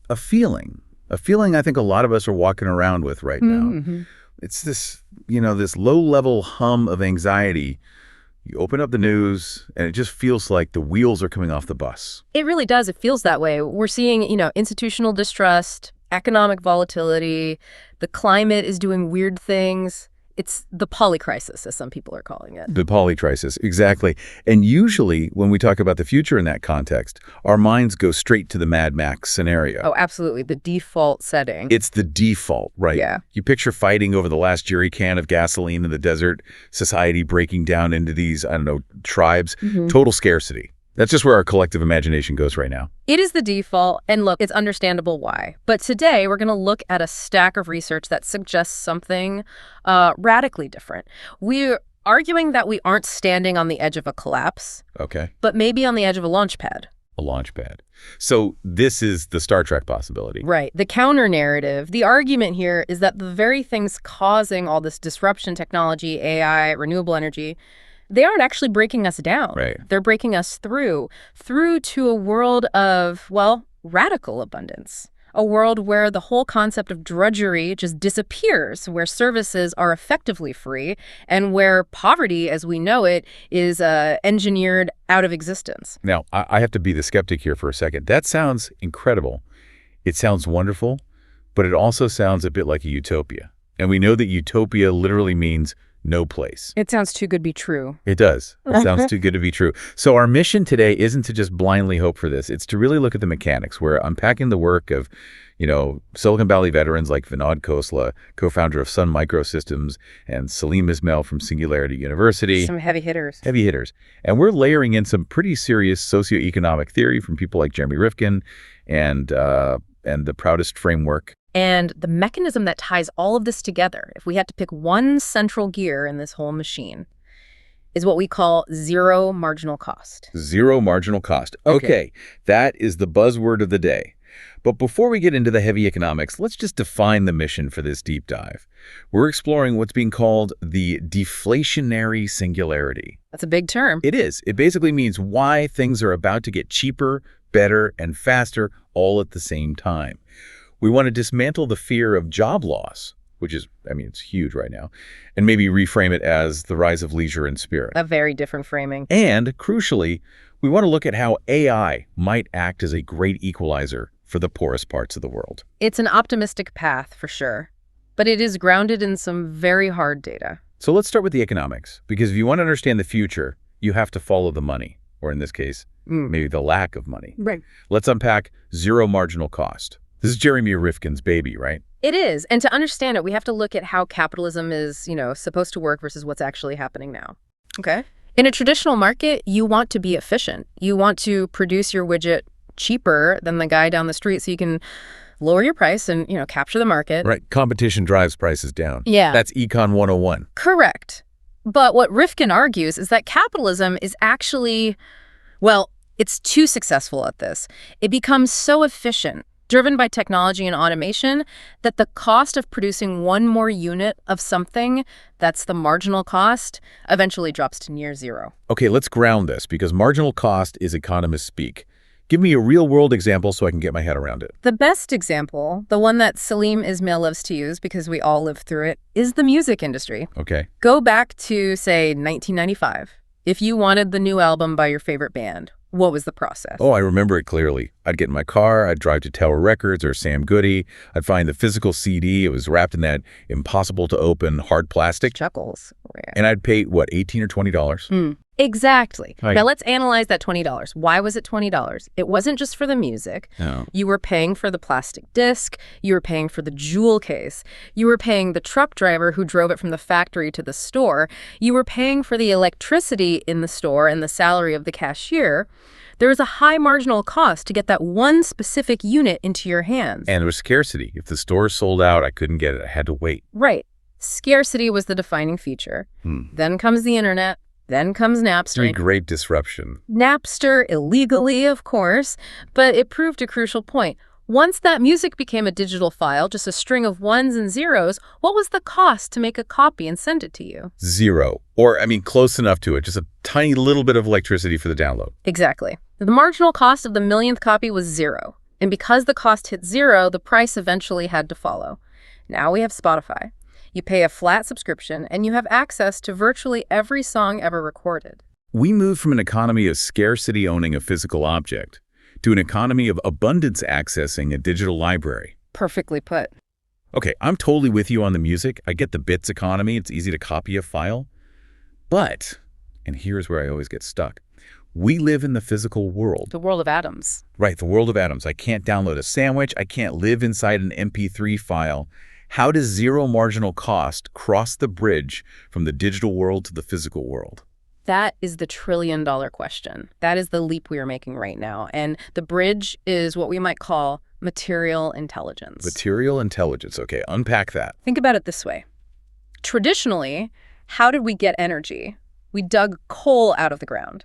a feeling I think a lot of us are walking around with right now. Mm-hmm. It's this, this low-level hum of anxiety. You open up the news, and it just feels like the wheels are coming off the bus. It really does. It feels that way. We're seeing, institutional distrust, economic volatility. The climate is doing weird things. It's the polycrisis, as some people are calling it. The polycrisis, exactly. And usually, when we talk about the future in that context, our minds go straight to the Mad Max scenario. Oh, absolutely. The default setting. It's the default, right? Yeah. You picture fighting over the last jerry can of gasoline in the desert, society breaking down into these, tribes, total scarcity. That's just where our collective imagination goes right now. It is the default, and look, it's understandable why. But today, we're going to look at a stack of research that suggests something radically different. We're arguing that we aren't standing on the edge of a collapse, Okay. but maybe on the edge of a launch pad. A launch pad. So this is the Star Trek possibility. Right. The counter-narrative, the argument here is that the very things causing all this disruption, technology, AI, renewable energy, they aren't actually breaking us down. Right. They're breaking us through to a world of, radical abundance. A world where the whole concept of drudgery just disappears, where services are effectively free, and where poverty, as we know it, is engineered out of existence. Now, I have to be the skeptic here for a second. That sounds incredible. It sounds wonderful, but it also sounds a bit like a utopia. And we know that utopia literally means no place. It sounds too good to be true. It does. It sounds too good to be true. So our mission today isn't to just blindly hope for this. It's to really look at the mechanics. We're unpacking the work of, Silicon Valley veterans like Vinod Khosla, co-founder of Sun Microsystems, and Salim Ismail from Singularity University. Some heavy hitters. Heavy hitters. And we're layering in some pretty serious socioeconomic theory from people like Jeremy Rifkin and the Proudest framework. And the mechanism that ties all of this together, if we had to pick one central gear in this whole machine, is what we call zero marginal cost. Zero marginal cost. Okay. That is the buzzword of the day. But before we get into the heavy economics, let's just define the mission for this deep dive. We're exploring what's being called the deflationary singularity. That's a big term. It is. It basically means why things are about to get cheaper, better, and faster all at the same time. We want to dismantle the fear of job loss, which is, it's huge right now, and maybe reframe it as the rise of leisure and spirit. A very different framing. And, crucially, we want to look at how AI might act as a great equalizer for the poorest parts of the world. It's an optimistic path, for sure, but it is grounded in some very hard data. So let's start with the economics, because if you want to understand the future, you have to follow the money, or in this case, maybe the lack of money. Right. Let's unpack zero marginal cost. This is Jeremy Rifkin's baby, right? It is. And to understand it, we have to look at how capitalism is, supposed to work versus what's actually happening now. Okay. In a traditional market, you want to be efficient. You want to produce your widget cheaper than the guy down the street so you can lower your price and, capture the market. Right. Competition drives prices down. Yeah. That's Econ 101. Correct. But what Rifkin argues is that capitalism is actually, it's too successful at this. It becomes so efficient, driven by technology and automation, that the cost of producing one more unit of something, that's the marginal cost, eventually drops to near zero. Okay, let's ground this, because marginal cost is economist speak. Give me a real-world example so I can get my head around it. The best example, the one that Salim Ismail loves to use because we all live through it, is the music industry. Okay. Go back to, say, 1995. If you wanted the new album by your favorite band, what was the process? Oh, I remember it clearly. I'd get in my car, I'd drive to Tower Records or Sam Goody, I'd find the physical CD. It was wrapped in that impossible-to-open hard plastic. Chuckles. And I'd pay, $18 or $20? Exactly. Right. Now let's analyze that $20. Why was it $20? It wasn't just for the music. No. You were paying for the plastic disc. You were paying for the jewel case. You were paying the truck driver who drove it from the factory to the store. You were paying for the electricity in the store and the salary of the cashier. There was a high marginal cost to get that one specific unit into your hands. And there was scarcity. If the store sold out, I couldn't get it. I had to wait. Right. Scarcity was the defining feature. Then comes the internet. Then comes Napster. Great disruption. Napster illegally, of course, but it proved a crucial point. Once that music became a digital file, just a string of ones and zeros, what was the cost to make a copy and send it to you? Zero. Or, close enough to it. Just a tiny little bit of electricity for the download. Exactly. The marginal cost of the millionth copy was zero. And because the cost hit zero, the price eventually had to follow. Now we have Spotify. You pay a flat subscription, and you have access to virtually every song ever recorded. We moved from an economy of scarcity owning a physical object to an economy of abundance accessing a digital library. Perfectly put. Okay, I'm totally with you on the music. I get the bits economy. It's easy to copy a file. But, and here's where I always get stuck, we live in the physical world. The world of atoms. Right, the world of atoms. I can't download a sandwich. I can't live inside an MP3 file. How does zero marginal cost cross the bridge from the digital world to the physical world? That is the trillion-dollar question. That is the leap we are making right now. And the bridge is what we might call material intelligence. Material intelligence. Okay, unpack that. Think about it this way. Traditionally, how did we get energy? We dug coal out of the ground.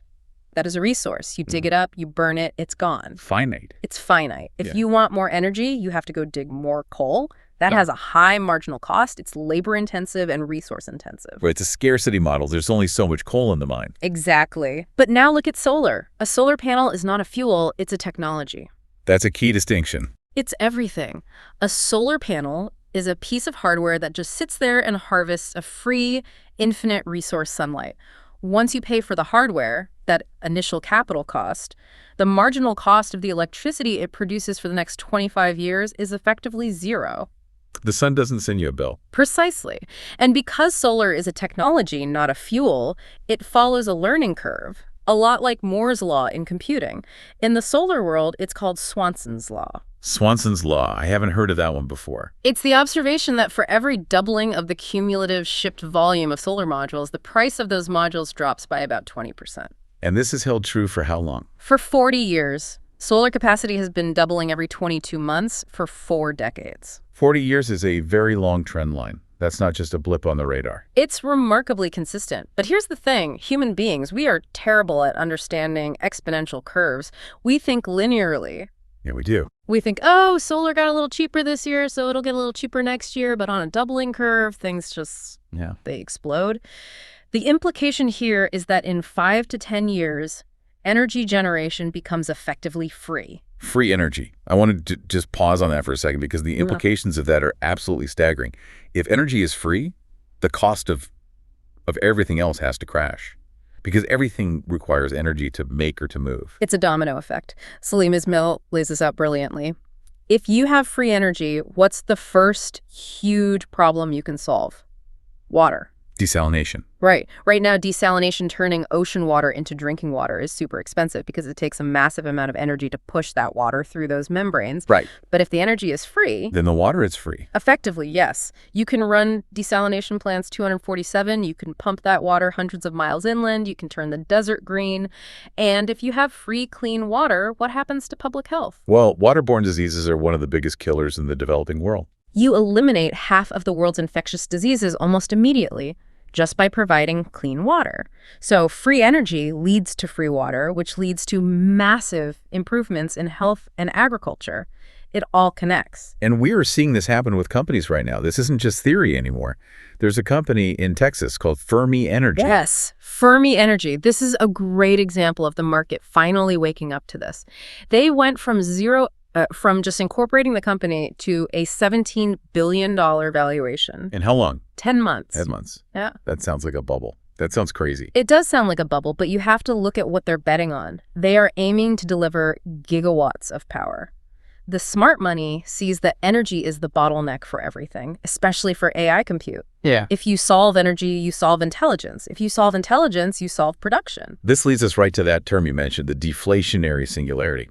That is a resource. You dig it up, you burn it, it's gone. Finite. It's finite. If you want more energy, you have to go dig more coal. That Yeah. has a high marginal cost. It's labor-intensive and resource-intensive. Right, it's a scarcity model. There's only so much coal in the mine. Exactly. But now look at solar. A solar panel is not a fuel, it's a technology. That's a key distinction. It's everything. A solar panel is a piece of hardware that just sits there and harvests a free, infinite resource sunlight. Once you pay for the hardware, that initial capital cost, the marginal cost of the electricity it produces for the next 25 years is effectively zero. The sun doesn't send you a bill. Precisely. And because solar is a technology, not a fuel, it follows a learning curve, a lot like Moore's law in computing. In the solar world, it's called Swanson's law. Swanson's law. I haven't heard of that one before. It's the observation that for every doubling of the cumulative shipped volume of solar modules, the price of those modules drops by about 20%. And this has held true for how long? For 40 years. Solar capacity has been doubling every 22 months for 4 decades. 40 years is a very long trend line. That's not just a blip on the radar. It's remarkably consistent. But here's the thing. Human beings, we are terrible at understanding exponential curves. We think linearly. Yeah, we do. We think, oh, solar got a little cheaper this year, so it'll get a little cheaper next year. But on a doubling curve, things just, they explode. The implication here is that in 5 to 10 years, energy generation becomes effectively free. Free energy. I wanted to just pause on that for a second because the implications of that are absolutely staggering. If energy is free, the cost of everything else has to crash because everything requires energy to make or to move. It's a domino effect. Salim Ismail lays this out brilliantly. If you have free energy, what's the first huge problem you can solve? Water. Desalination. Right. Right now, desalination, turning ocean water into drinking water, is super expensive because it takes a massive amount of energy to push that water through those membranes. Right. But if the energy is free... Then the water is free. Effectively, yes. You can run desalination plants 247. You can pump that water hundreds of miles inland. You can turn the desert green. And if you have free, clean water, what happens to public health? Well, waterborne diseases are one of the biggest killers in the developing world. You eliminate half of the world's infectious diseases almost immediately, just by providing clean water. So free energy leads to free water, which leads to massive improvements in health and agriculture. It all connects. And we are seeing this happen with companies right now. This isn't just theory anymore. There's a company in Texas called Fermi Energy. Yes, Fermi Energy. This is a great example of the market finally waking up to this. They went from from just incorporating the company to a $17 billion valuation. And how long? 10 months. 10 months. Yeah. That sounds like a bubble. That sounds crazy. It does sound like a bubble, but you have to look at what they're betting on. They are aiming to deliver gigawatts of power. The smart money sees that energy is the bottleneck for everything, especially for AI compute. Yeah. If you solve energy, you solve intelligence. If you solve intelligence, you solve production. This leads us right to that term you mentioned, the deflationary singularity.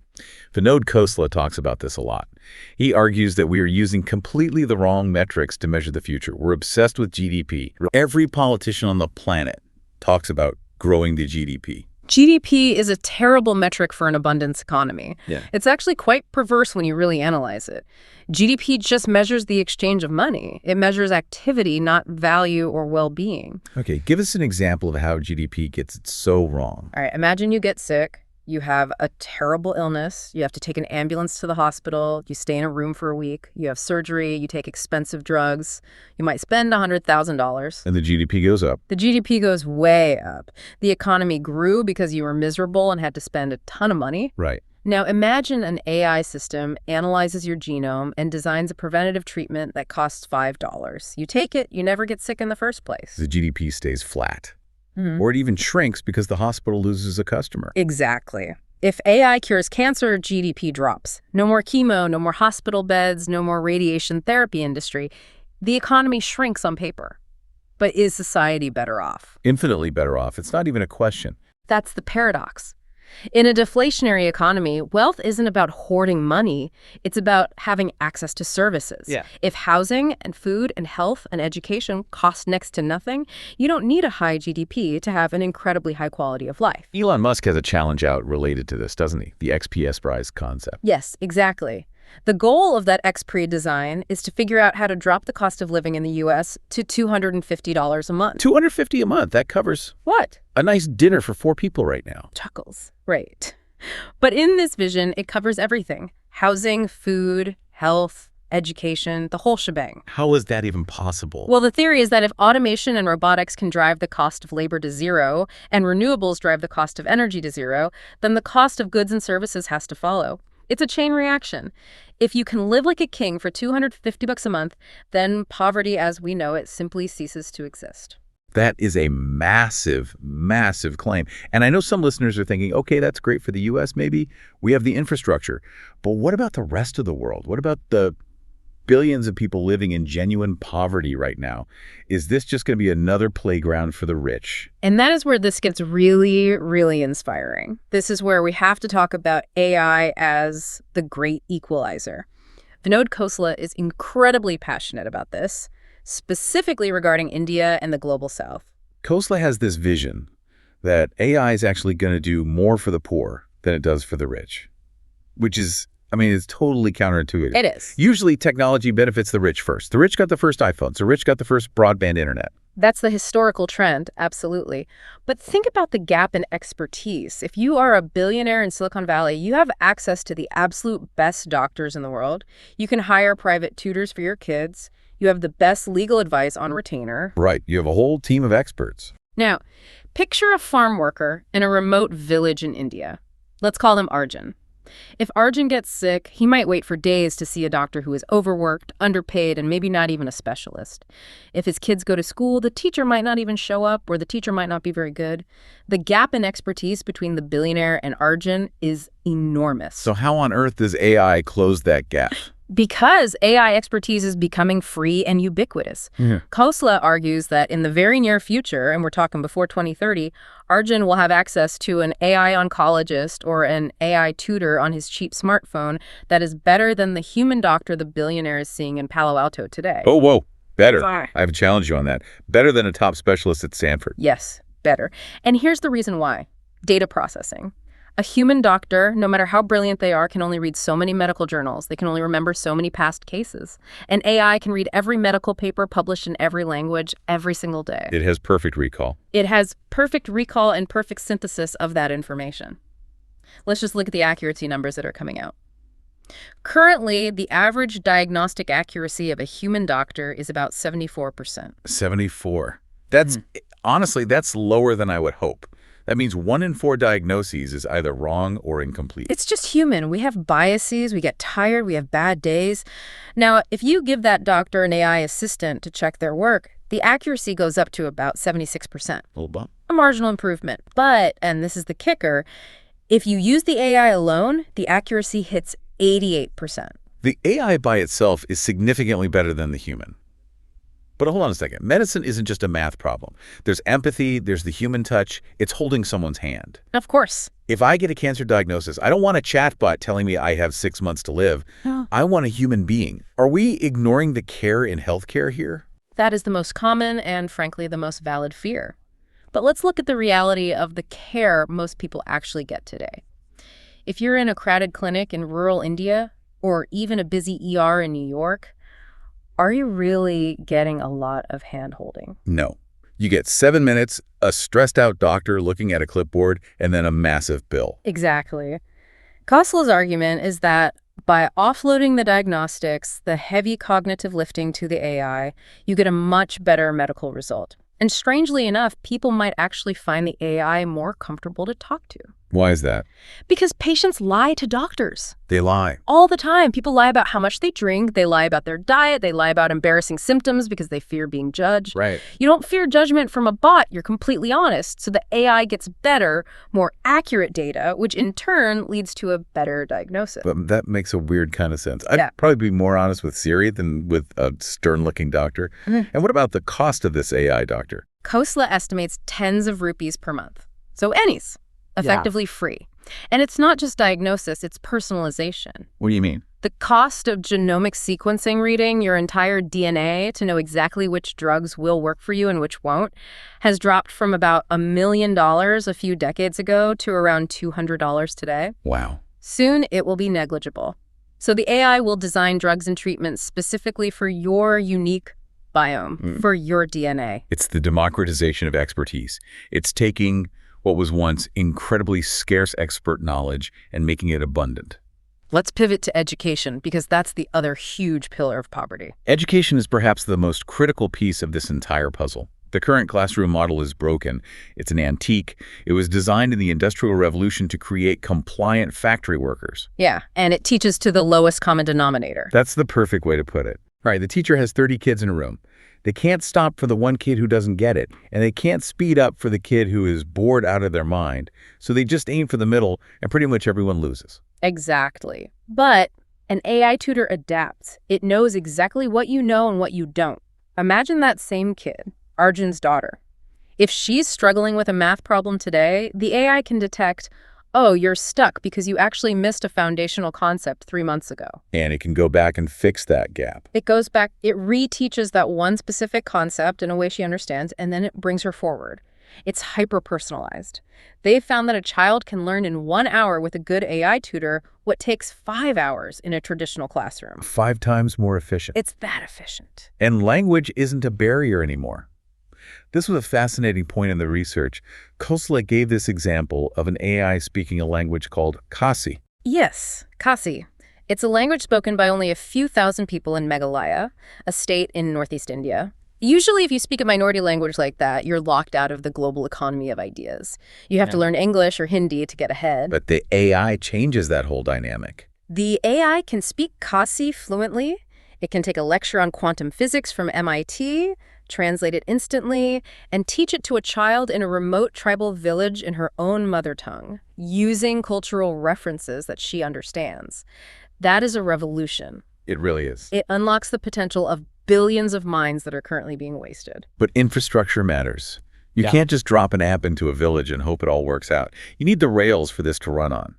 Vinod Khosla talks about this a lot. He argues that we are using completely the wrong metrics to measure the future. We're obsessed with GDP. Every politician on the planet talks about growing the GDP. GDP is a terrible metric for an abundance economy. Yeah. It's actually quite perverse when you really analyze it. GDP just measures the exchange of money. It measures activity, not value or well-being. Okay, give us an example of how GDP gets it so wrong. All right, imagine you get sick. You have a terrible illness. You have to take an ambulance to the hospital. You stay in a room for a week. You have surgery. You take expensive drugs. You might spend $100,000. And the GDP goes up. The GDP goes way up. The economy grew because you were miserable and had to spend a ton of money. Right. Now imagine an AI system analyzes your genome and designs a preventative treatment that costs $5. You take it, you never get sick in the first place. The GDP stays flat. Or it even shrinks because the hospital loses a customer. Exactly. If AI cures cancer, GDP drops. No more chemo, no more hospital beds, no more radiation therapy industry. The economy shrinks on paper. But is society better off? Infinitely better off. It's not even a question. That's the paradox. In a deflationary economy, wealth isn't about hoarding money. It's about having access to services. Yeah. If housing and food and health and education cost next to nothing, you don't need a high GDP to have an incredibly high quality of life. Elon Musk has a challenge out related to this, doesn't he? The XPS prize concept. Yes, exactly. The goal of that XPRI design is to figure out how to drop the cost of living in the U.S. to $250 a month. $250 a month. That covers What? a nice dinner for 4 people right now. Chuckles. Right. But in this vision, it covers everything. Housing, food, health, education, the whole shebang. How is that even possible? Well, the theory is that if automation and robotics can drive the cost of labor to zero and renewables drive the cost of energy to zero, then the cost of goods and services has to follow. It's a chain reaction. If you can live like a king for $250 a month, then poverty as we know it simply ceases to exist. That is a massive, massive claim. And I know some listeners are thinking, okay, that's great for the U.S. maybe. We have the infrastructure. But what about the rest of the world? What about the billions of people living in genuine poverty right now? Is this just going to be another playground for the rich? And that is where this gets really, really inspiring. This is where we have to talk about AI as the great equalizer. Vinod Khosla is incredibly passionate about this, specifically regarding India and the global south. Khosla has this vision that AI is actually going to do more for the poor than it does for the rich, which is, I mean, it's totally counterintuitive. It is. Usually technology benefits the rich first. The rich got the first iPhones. The rich got the first broadband internet. That's the historical trend, absolutely. But think about the gap in expertise. If you are a billionaire in Silicon Valley, you have access to the absolute best doctors in the world. You can hire private tutors for your kids. You have the best legal advice on retainer. Right. You have a whole team of experts. Now, picture a farm worker in a remote village in India. Let's call him Arjun. If Arjun gets sick, he might wait for days to see a doctor who is overworked, underpaid, and maybe not even a specialist. If his kids go to school, the teacher might not even show up, or the teacher might not be very good. The gap in expertise between the billionaire and Arjun is enormous. So how on earth does AI close that gap? Because AI expertise is becoming free and ubiquitous. Khosla argues that in the very near future, and we're talking before 2030, Arjun will have access to an AI oncologist or an AI tutor on his cheap smartphone that is better than the human doctor the billionaire is seeing in Palo Alto today. Oh, whoa. Better. Sorry. I have a challenge you on that. Better than a top specialist at Stanford. Yes, better. And here's the reason why. Data processing. A human doctor, no matter how brilliant they are, can only read so many medical journals. They can only remember so many past cases. An AI can read every medical paper published in every language every single day. It has perfect recall. It has perfect recall and perfect synthesis of that information. Let's just look at the accuracy numbers that are coming out. Currently, the average diagnostic accuracy of a human doctor is about 74%. 74. That's, honestly, that's lower than I would hope. That means 1 in 4 diagnoses is either wrong or incomplete. It's just human. We have biases, we get tired, we have bad days. Now, if you give that doctor an AI assistant to check their work, the accuracy goes up to about 76%. A little bump. A marginal improvement. But, and this is the kicker, if you use the AI alone, the accuracy hits 88%. The AI by itself is significantly better than the human. But hold on a second. Medicine isn't just a math problem. There's empathy, there's the human touch. It's holding someone's hand. Of course. If I get a cancer diagnosis, I don't want a chatbot telling me I have 6 months to live. No. I want a human being. Are we ignoring the care in healthcare here? That is the most common and, frankly, the most valid fear. But let's look at the reality of the care most people actually get today. If you're in a crowded clinic in rural India, or even a busy ER in New York, are you really getting a lot of hand-holding? No. You get 7 minutes, a stressed-out doctor looking at a clipboard, and then a massive bill. Exactly. Khosla's argument is that by offloading the diagnostics, the heavy cognitive lifting to the AI, you get a much better medical result. And strangely enough, people might actually find the AI more comfortable to talk to. Why is that? Because patients lie to doctors. They lie. All the time. People lie about how much they drink, they lie about their diet, they lie about embarrassing symptoms because they fear being judged. Right. You don't fear judgment from a bot, you're completely honest. So the AI gets better, more accurate data, which in turn leads to a better diagnosis. But that makes a weird kind of sense. I'd probably be more honest with Siri than with a stern-looking doctor. And what about the cost of this AI doctor? Khosla estimates tens of rupees per month. So pennies. Effectively free. And it's not just diagnosis, it's personalization. What do you mean? The cost of genomic sequencing reading your entire DNA to know exactly which drugs will work for you and which won't has dropped from about $1 million a few decades ago to around $200 today. Wow. Soon, it will be negligible. So the AI will design drugs and treatments specifically for your unique biome, for your DNA. It's the democratization of expertise. It's taking what was once incredibly scarce expert knowledge and making it abundant. Let's pivot to education, because that's the other huge pillar of poverty. Education is perhaps the most critical piece of this entire puzzle. The current classroom model is broken. It's an antique. It was designed in the Industrial Revolution to create compliant factory workers. Yeah, and it teaches to the lowest common denominator. That's the perfect way to put it. All right, the teacher has 30 kids in a room. They can't stop for the one kid who doesn't get it, and they can't speed up for the kid who is bored out of their mind. So they just aim for the middle, and pretty much everyone loses. Exactly. But an AI tutor adapts. It knows exactly what you know and what you don't. Imagine that same kid, Arjun's daughter. If she's struggling with a math problem today, the AI can detect, oh, you're stuck because you actually missed a foundational concept 3 months ago. And it can go back and fix that gap. It goes back, it reteaches that one specific concept in a way she understands, and then it brings her forward. It's hyper-personalized. They've found that a child can learn in 1 hour with a good AI tutor what takes 5 hours in a traditional classroom. 5 times more efficient. It's that efficient. And language isn't a barrier anymore. This was a fascinating point in the research. Khosla gave this example of an AI speaking a language called Khasi. Yes, Khasi. It's a language spoken by only a few thousand people in Meghalaya, a state in northeast India. Usually, if you speak a minority language like that, you're locked out of the global economy of ideas. You have to learn English or Hindi to get ahead. But the AI changes that whole dynamic. The AI can speak Khasi fluently. It can take a lecture on quantum physics from MIT, translate it instantly, and teach it to a child in a remote tribal village in her own mother tongue, using cultural references that she understands. That is a revolution. It really is. It unlocks the potential of billions of minds that are currently being wasted. But infrastructure matters. You can't just drop an app into a village and hope it all works out. You need the rails for this to run on.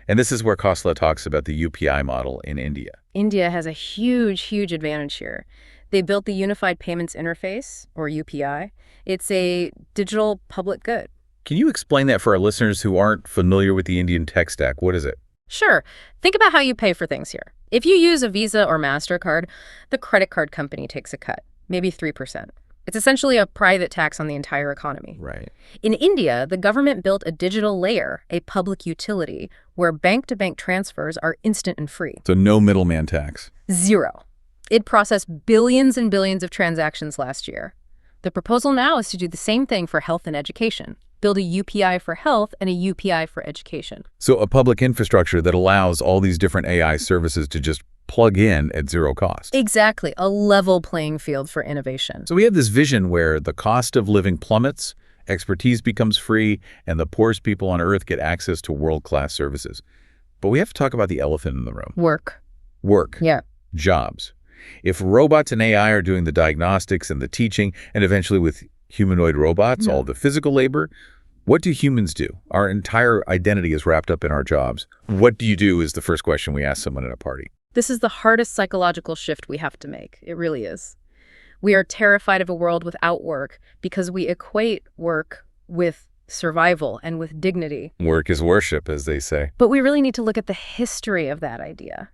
And this is where Khosla talks about the UPI model in India. India has a huge, huge advantage here. They built the Unified Payments Interface, or UPI. It's a digital public good. Can you explain that for our listeners who aren't familiar with the Indian tech stack? What is it? Sure. Think about how you pay for things here. If you use a Visa or MasterCard, the credit card company takes a cut, maybe 3%. It's essentially a private tax on the entire economy. Right. In India, the government built a digital layer, a public utility, where bank-to-bank transfers are instant and free. So no middleman tax. Zero. It processed billions and billions of transactions last year. The proposal now is to do the same thing for health and education. Build a UPI for health and a UPI for education. So a public infrastructure that allows all these different AI services to just plug in at zero cost. Exactly. A level playing field for innovation. So we have this vision where the cost of living plummets, expertise becomes free, and the poorest people on Earth get access to world-class services. But we have to talk about the elephant in the room. Work. Work. Yeah. Jobs. If robots and AI are doing the diagnostics and the teaching, and eventually with humanoid robots, all the physical labor, what do humans do? Our entire identity is wrapped up in our jobs. What do you do is the first question we ask someone at a party. This is the hardest psychological shift we have to make. It really is. We are terrified of a world without work because we equate work with survival and with dignity. Work is worship, as they say. But we really need to look at the history of that idea.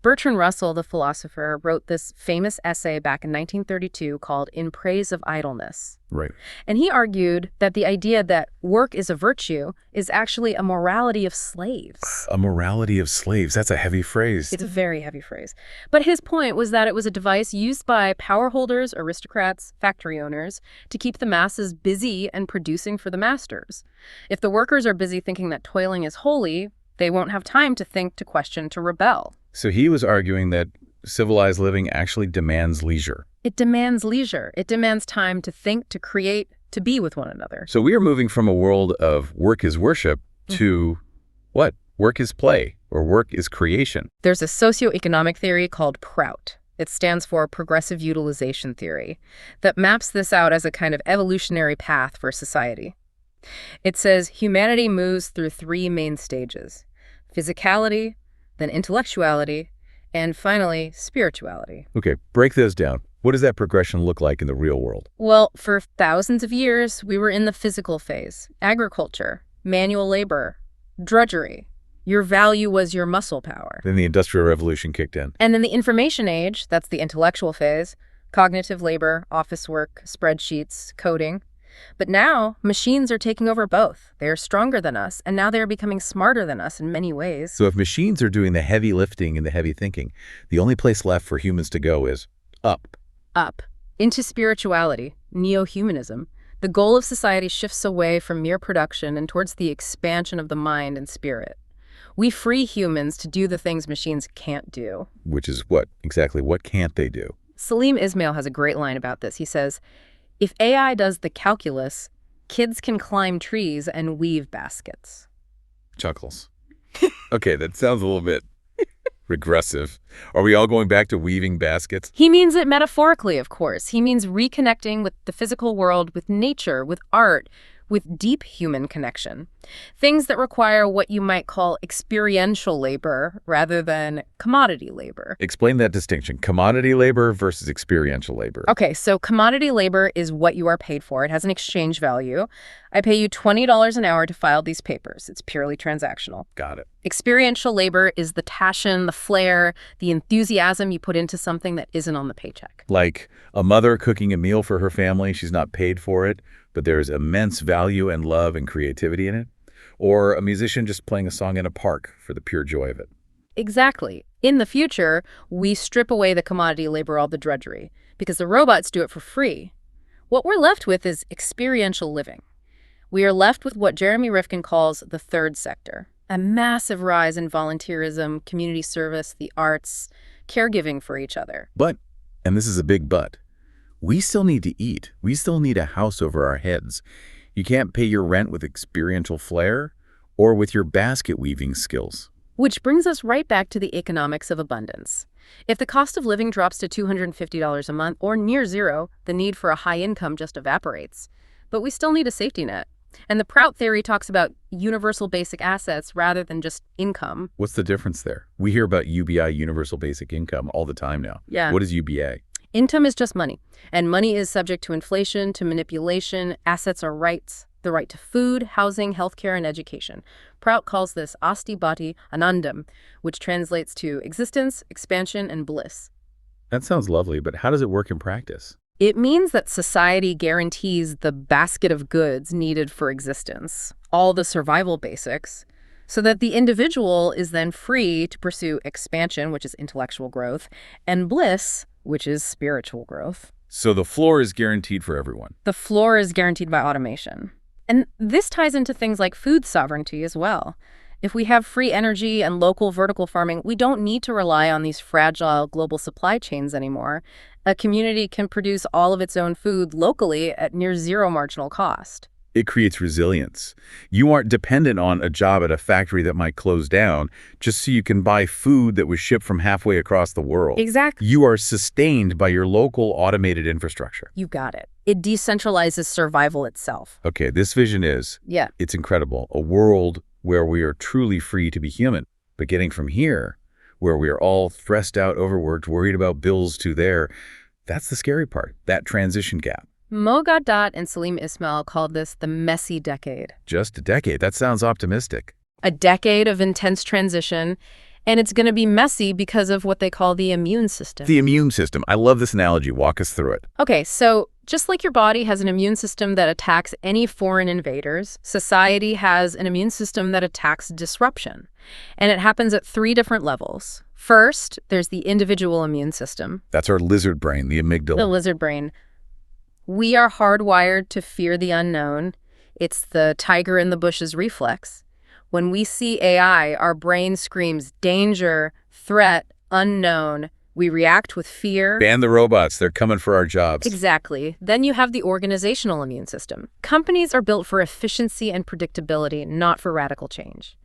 Bertrand Russell, the philosopher, wrote this famous essay back in 1932 called In Praise of Idleness. Right. And he argued that the idea that work is a virtue is actually a morality of slaves. A morality of slaves. That's a heavy phrase. It's a very heavy phrase. But his point was that it was a device used by power holders, aristocrats, factory owners to keep the masses busy and producing for the masters. If the workers are busy thinking that toiling is holy, they won't have time to think, to question, to rebel. So he was arguing that civilized living actually demands leisure. It demands leisure. It demands time to think, to create, to be with one another. So we are moving from a world of work is worship to what? Work is play, or work is creation. There's a socioeconomic theory called PROUT. It stands for progressive utilization theory, that maps this out as a kind of evolutionary path for society. It says humanity moves through three main stages: physicality, then intellectuality, and finally, spirituality. Okay, break those down. What does that progression look like in the real world? Well, for thousands of years, we were in the physical phase. Agriculture, manual labor, drudgery. Your value was your muscle power. Then the Industrial Revolution kicked in. And then the information age, that's the intellectual phase, cognitive labor, office work, spreadsheets, coding. But now, machines are taking over both. They are stronger than us, and now they are becoming smarter than us in many ways. So if machines are doing the heavy lifting and the heavy thinking, the only place left for humans to go is up. Up. Into spirituality, neo-humanism. The goal of society shifts away from mere production and towards the expansion of the mind and spirit. We free humans to do the things machines can't do. Which is what? Exactly what can't they do? Salim Ismail has a great line about this. He says, if AI does the calculus, kids can climb trees and weave baskets. Chuckles. Okay, that sounds a little bit regressive. Are we all going back to weaving baskets? He means it metaphorically, of course. He means reconnecting with the physical world, with nature, with art, with deep human connection. Things that require what you might call experiential labor rather than commodity labor. Explain that distinction. Commodity labor versus experiential labor. Okay, so commodity labor is what you are paid for. It has an exchange value. I pay you $20 an hour to file these papers. It's purely transactional. Got it. Experiential labor is the passion, the flair, the enthusiasm you put into something that isn't on the paycheck. Like a mother cooking a meal for her family. She's not paid for it, but there's immense value and love and creativity in it. Or a musician just playing a song in a park for the pure joy of it. Exactly. In the future, we strip away the commodity labor, all the drudgery, because the robots do it for free. What we're left with is experiential living. We are left with what Jeremy Rifkin calls the third sector, a massive rise in volunteerism, community service, the arts, caregiving for each other. But, and this is a big but, we still need to eat. We still need a house over our heads. You can't pay your rent with experiential flair or with your basket weaving skills. Which brings us right back to the economics of abundance. If the cost of living drops to $250 a month or near zero, the need for a high income just evaporates. But we still need a safety net. And the PROUT theory talks about universal basic assets rather than just income. What's the difference there? We hear about UBI, universal basic income, all the time now. Yeah. What is UBA? Income is just money, and money is subject to inflation, to manipulation. Assets are rights, the right to food, housing, healthcare, and education. PROUT calls this asti bhati anandam, which translates to existence, expansion, and bliss. That sounds lovely, but how does it work in practice? It means that society guarantees the basket of goods needed for existence, all the survival basics, so that the individual is then free to pursue expansion, which is intellectual growth, and bliss, which is spiritual growth. So the floor is guaranteed for everyone. The floor is guaranteed by automation. And this ties into things like food sovereignty as well. If we have free energy and local vertical farming, we don't need to rely on these fragile global supply chains anymore. A community can produce all of its own food locally at near zero marginal cost. It creates resilience. You aren't dependent on a job at a factory that might close down just so you can buy food that was shipped from halfway across the world. Exactly. You are sustained by your local automated infrastructure. You got it. It decentralizes survival itself. Okay, this vision is, Yeah. it's incredible. A world where we are truly free to be human. But getting from here, where we are all stressed out, overworked, worried about bills, to there, that's the scary part, that transition gap. Mo Gadot and Salim Ismail called this the messy decade. Just a decade. That sounds optimistic. A decade of intense transition, And it's going to be messy because of what they call the immune system. The immune system. I love this analogy. Walk us through it. Okay, so just like your body has an immune system that attacks any foreign invaders, society has an immune system that attacks disruption. And it happens at 3 different levels. First, there's the individual immune system. That's our lizard brain, the amygdala. The lizard brain. We are hardwired to fear the unknown. It's the tiger in the bushes reflex. When we see AI, our brain screams danger, threat, unknown. We react with fear. Ban the robots. They're coming for our jobs. Exactly. Then you have the organizational immune system. Companies are built for efficiency and predictability, not for radical change.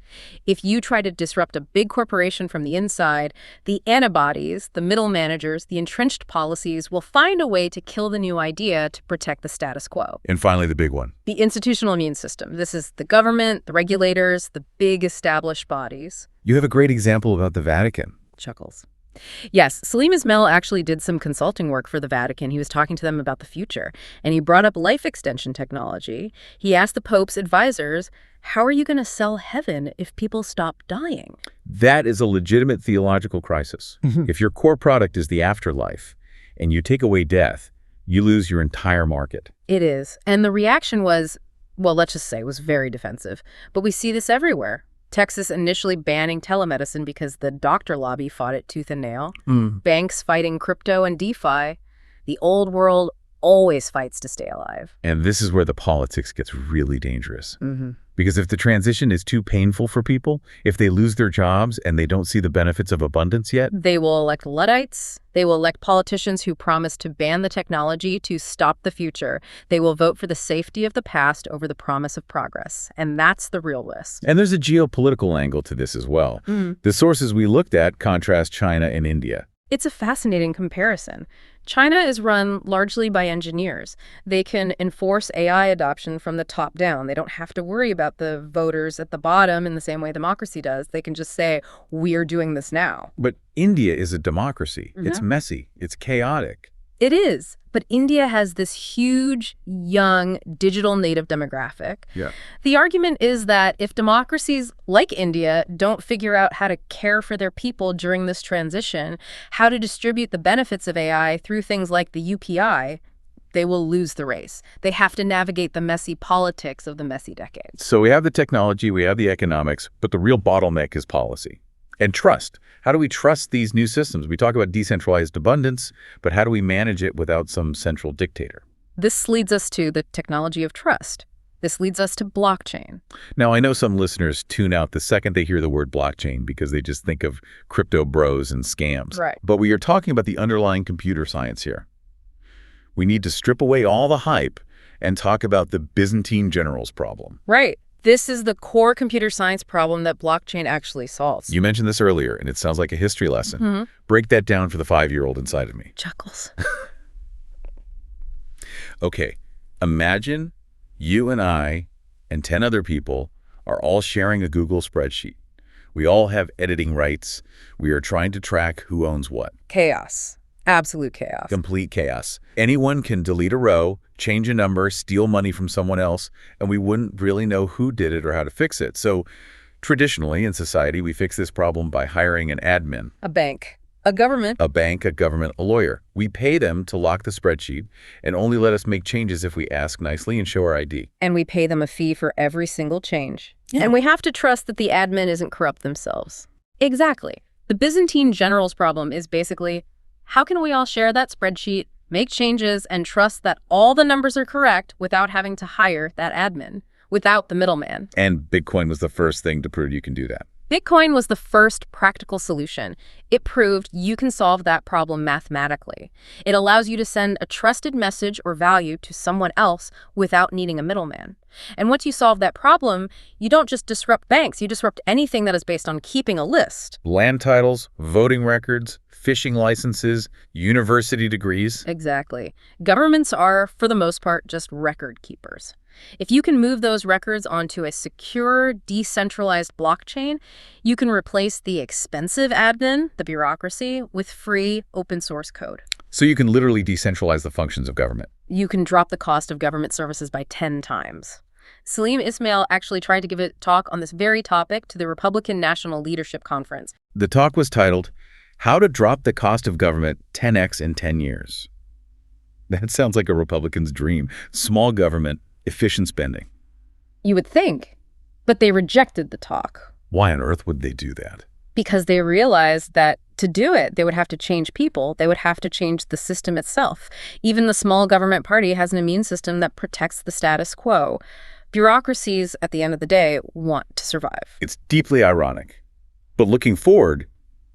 If you try to disrupt a big corporation from the inside, the antibodies, the middle managers, the entrenched policies will find a way to kill the new idea to protect the status quo. And finally, the big one. The institutional immune system. This is the government, the regulators, the big established bodies. You have a great example about the Vatican. Chuckles. Yes, Salim Ismail actually did some consulting work for the Vatican. He was talking to them about the future, and he brought up life extension technology. He asked the Pope's advisors, how are you going to sell heaven if people stop dying? That is a legitimate theological crisis. If your core product is the afterlife and you take away death, you lose your entire market. It is. And the reaction was, well, let's just say, was very defensive. But we see this everywhere. Texas initially banning telemedicine because the doctor lobby fought it tooth and nail. Banks fighting crypto and DeFi. The old world always fights to stay alive. And this is where the politics gets really dangerous. Because if the transition is too painful for people, if they lose their jobs and they don't see the benefits of abundance yet, they will elect Luddites. They will elect politicians who promise to ban the technology to stop the future. They will vote for the safety of the past over the promise of progress. And that's the real risk. And there's a geopolitical angle to this as well. The sources we looked at contrast China and India. It's a fascinating comparison. China is run largely by engineers. They can enforce AI adoption from the top down. They don't have to worry about the voters at the bottom in the same way democracy does. They can just say, we're doing this now. But India is a democracy. It's messy. It's chaotic. It is. But India has this huge, young, digital native demographic. The argument is that if democracies like India don't figure out how to care for their people during this transition, how to distribute the benefits of AI through things like the UPI, they will lose the race. They have to navigate the messy politics of the messy decades. So we have the technology, we have the economics, but the real bottleneck is policy. And trust. How do we trust these new systems? We talk about decentralized abundance, but how do we manage it without some central dictator? This leads us to the technology of trust. This leads us to blockchain. Now, I know some listeners tune out the second they hear the word blockchain because they just think of crypto bros and scams. Right. But we are talking about the underlying computer science here. We need to strip away all the hype and talk about the Byzantine generals problem. Right. This is the core computer science problem that blockchain actually solves. You mentioned this earlier, and it sounds like a history lesson. Break that down for the 5-year-old inside of me. Chuckles. Okay, imagine you and I and 10 other people are all sharing a Google spreadsheet. We all have editing rights. We are trying to track who owns what. Chaos. Absolute chaos. Complete chaos. Anyone can delete a row, change a number, steal money from someone else, and we wouldn't really know who did it or how to fix it. So traditionally in society, we fix this problem by hiring an admin. A bank. A government. A bank, a government, a lawyer. We pay them to lock the spreadsheet and only let us make changes if we ask nicely and show our ID. And we pay them a fee for every single change. And we have to trust that the admin isn't corrupt themselves. Exactly. The Byzantine generals problem is basically, how can we all share that spreadsheet, make changes, and trust that all the numbers are correct without having to hire that admin, without the middleman? And Bitcoin was the first thing to prove you can do that. Bitcoin was the first practical solution. It proved you can solve that problem mathematically. It allows you to send a trusted message or value to someone else without needing a middleman. And once you solve that problem, you don't just disrupt banks, you disrupt anything that is based on keeping a list. Land titles, voting records, fishing licenses, university degrees. Exactly. Governments are, for the most part, just record keepers. If you can move those records onto a secure, decentralized blockchain, you can replace the expensive admin, the bureaucracy, with free, open source code. So you can literally decentralize the functions of government. You can drop the cost of government services by 10 times. Salim Ismail actually tried to give a talk on this very topic to the Republican National Leadership Conference. The talk was titled, How to Drop the Cost of Government 10x in 10 Years. That sounds like a Republican's dream. Small government, efficient spending. You would think, but they rejected the talk. Why on earth would they do that? Because they realized that to do it, they would have to change people. They would have to change the system itself. Even the small government party has an immune system that protects the status quo. Bureaucracies, at the end of the day, want to survive. It's deeply ironic. But looking forward,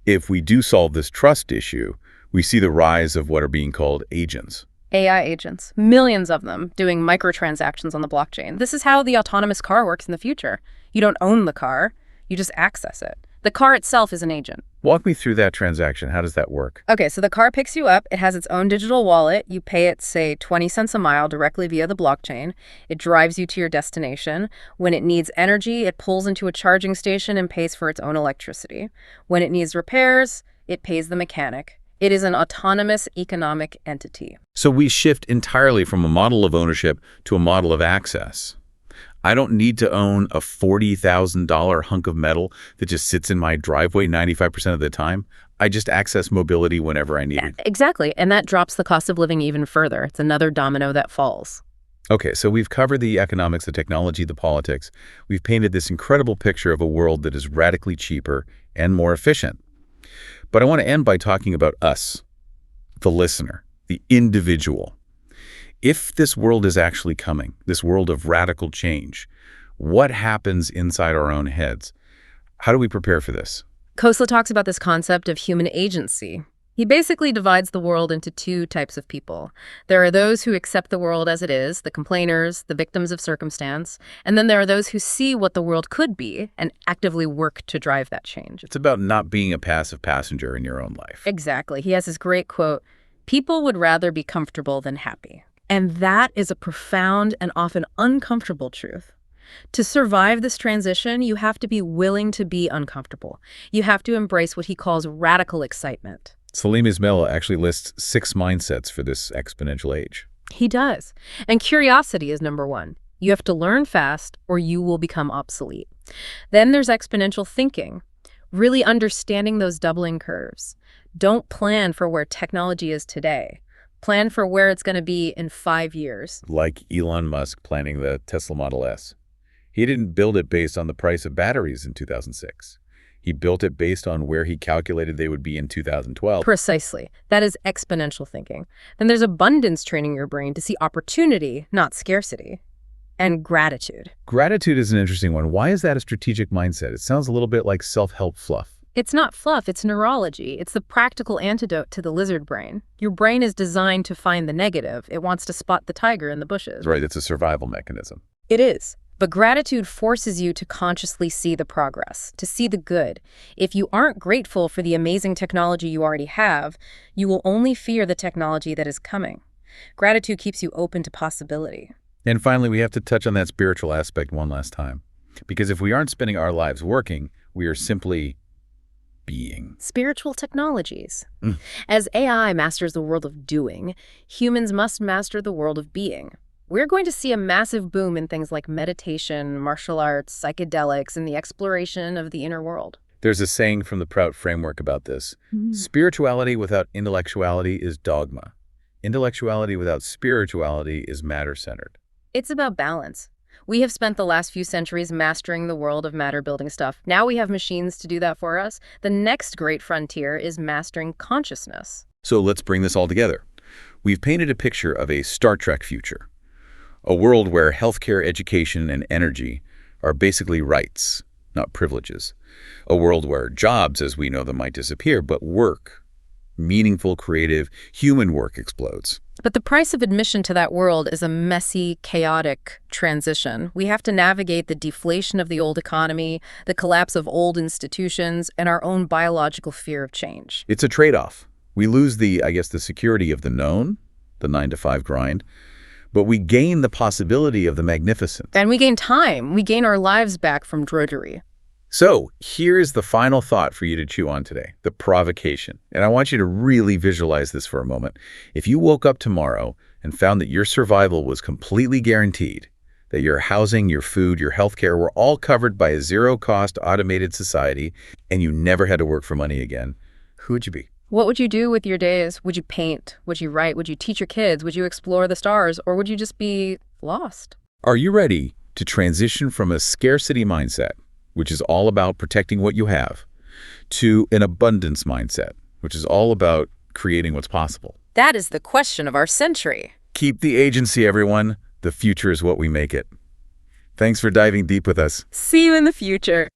if we do solve this trust issue, we see the rise of what are being called agents. AI agents, millions of them, doing microtransactions on the blockchain. This is how the autonomous car works in the future. You don't own the car, you just access it. The car itself is an agent. Walk me through that transaction. How does that work? Okay, so the car picks you up. It has its own digital wallet. You pay it, say, 20 cents a mile directly via the blockchain. It drives you to your destination. When it needs energy, it pulls into a charging station and pays for its own electricity. When it needs repairs, it pays the mechanic. It is an autonomous economic entity. So we shift entirely from a model of ownership to a model of access. I don't need to own a $40,000 hunk of metal that just sits in my driveway 95% of the time. I just access mobility whenever I need it. Exactly, and that drops the cost of living even further. It's another domino that falls. Okay, so we've covered the economics, the technology, the politics. We've painted this incredible picture of a world that is radically cheaper and more efficient. But I want to end by talking about us, the listener, the individual. If this world is actually coming, this world of radical change, what happens inside our own heads? How do we prepare for this? Khosla talks about this concept of human agency. He basically divides the world into two types of people. There are those who accept the world as it is, the complainers, the victims of circumstance, and then there are those who see what the world could be and actively work to drive that change. It's about not being a passive passenger in your own life. Exactly. He has this great quote, "People would rather be comfortable than happy." And that is a profound and often uncomfortable truth. To survive this transition, you have to be willing to be uncomfortable. You have to embrace what he calls radical excitement. Salim Ismail actually lists 6 mindsets for this exponential age. He does. And curiosity is number one. You have to learn fast or you will become obsolete. Then there's exponential thinking, really understanding those doubling curves. Don't plan for where technology is today. Plan for where it's going to be in 5 years. Like Elon Musk planning the Tesla Model S. He didn't build it based on the price of batteries in 2006. He built it based on where he calculated they would be in 2012. Precisely. That is exponential thinking. Then there's abundance, training your brain to see opportunity, not scarcity. And gratitude. Gratitude is an interesting one. Why is that a strategic mindset? It sounds a little bit like self-help fluff. It's not fluff, it's neurology. It's the practical antidote to the lizard brain. Your brain is designed to find the negative. It wants to spot the tiger in the bushes. Right, it's a survival mechanism. It is. But gratitude forces you to consciously see the progress, to see the good. If you aren't grateful for the amazing technology you already have, you will only fear the technology that is coming. Gratitude keeps you open to possibility. And finally, we have to touch on that spiritual aspect one last time. Because if we aren't spending our lives working, we are simply being. Spiritual technologies. As AI masters the world of doing, humans must master the world of being. We're going to see a massive boom in things like meditation, martial arts, psychedelics, and the exploration of the inner world. There's a saying from the PROUT framework about this. Spirituality without intellectuality is dogma. Intellectuality without spirituality is matter-centered. It's about balance. We have spent the last few centuries mastering the world of matter-building stuff. Now we have machines to do that for us. The next great frontier is mastering consciousness. So let's bring this all together. We've painted a picture of a Star Trek future. A world where healthcare, education, and energy are basically rights, not privileges. A world where jobs, as we know them, might disappear, but work, meaningful, creative, human work explodes. But the price of admission to that world is a messy, chaotic transition. We have to navigate the deflation of the old economy, the collapse of old institutions, and our own biological fear of change. It's a trade-off. We lose the security of the known, the 9-to-5 grind, but we gain the possibility of the magnificent. And we gain time. We gain our lives back from drudgery. So here's the final thought for you to chew on today, the provocation. And I want you to really visualize this for a moment. If you woke up tomorrow and found that your survival was completely guaranteed, that your housing, your food, your healthcare were all covered by a zero-cost automated society, and you never had to work for money again, who would you be? What would you do with your days? Would you paint? Would you write? Would you teach your kids? Would you explore the stars? Or would you just be lost? Are you ready to transition from a scarcity mindset, which is all about protecting what you have, to an abundance mindset, which is all about creating what's possible? That is the question of our century. Keep the agency, everyone. The future is what we make it. Thanks for diving deep with us. See you in the future.